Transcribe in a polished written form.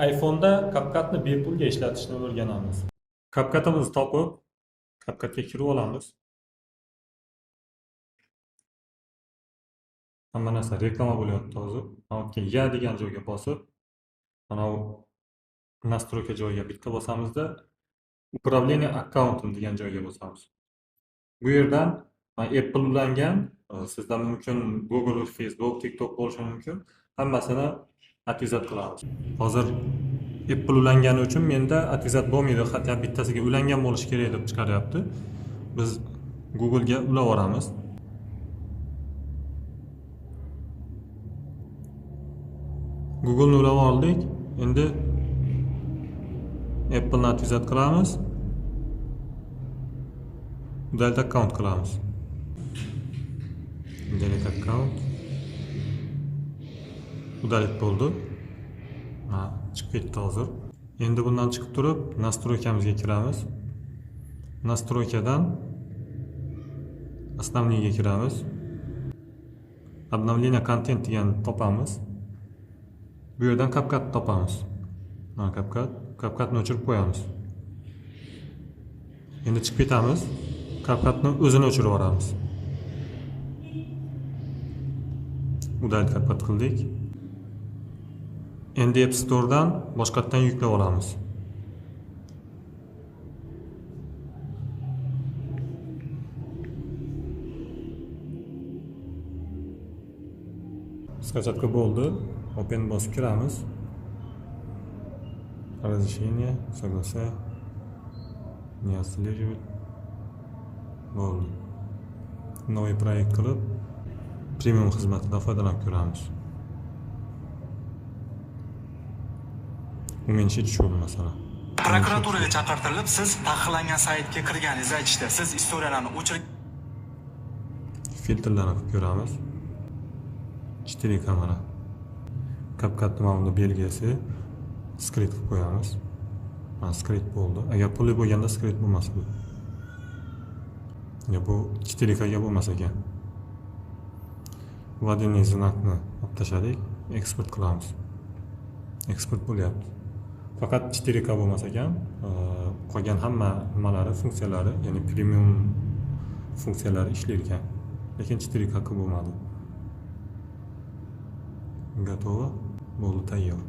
iPhone'da CapCut'ni bepulga ishlatishni o'rganamiz. CapCut'imizni topib, CapCut'ga kirib olamiz. Hamma narsa reklama bo'lyapti hozir. Mana ya degan joyga bosib, mana bu настройка joyiga bitta bosamizda, управление аккаунтом degan joyga bosamiz. Bu yerdan Apple ulangan, sizda mumkin Google, Facebook, TikTok bo'lishi mumkin. Hammasini aktivizat qilamiz. Hozir Apple ulangani uchun menda aktivizat bo'lmaydi, hatto bittasiga ulangan bo'lishi kerak deb chiqaryapti. Biz Google ga ulab olamiz. Google ni ulab oldik. Endi Apple ni aktivizat qilamiz. Delete account qilamiz. Delete account. Udalib bo'ldi. Chiqib ketdi hozir. Endi bundan chiqib turib, настройкамizga kiramiz. Настройкаdan основныйga kiramiz. Обновление контент degan topamiz. Bu yerdan CapCut topamiz. Mana CapCut'ni o'chirib qo'yamiz. Endi chiqib ketamiz. CapCut'ni o'zini o'chirib yuboramiz. Udalib CapCut qildik. Endi App Store'dan boshqatdan yuklab olamiz. Скачатка bo'ldi. Open bosib kiramiz. Разрешение, согласие, не отслеживать. Bo'ldi. Новый proyekt qilib, premium xizmatidan foydalanib ko'ramiz. Umenshich shu masala. Prokuraturaga chaqirtirilib, siz taqiqlangan saytga kirganingizni aytishdi. Siz istoriyalarni o'chirib filtrlarni qilib ko'ramiz. 4 kamera. CapCut mana belgisi script qilib qo'yamiz. Mana script bo'ldi. Agar pulli bo'lganda script bo'lmas bu. Ya bu 4K ga bo'lmas ekan. Vladimir znakni olib tashladik, eksport qilamiz. Eksport bo'lyapti. Faqat 4K bo'lmas ekan, qolgan hamma nimalari, funksiyalari, ya'ni premium funksiyalari ishlar ekan. Lekin 4K bo'lmadi. Готово. Bo'ldi, tayyor.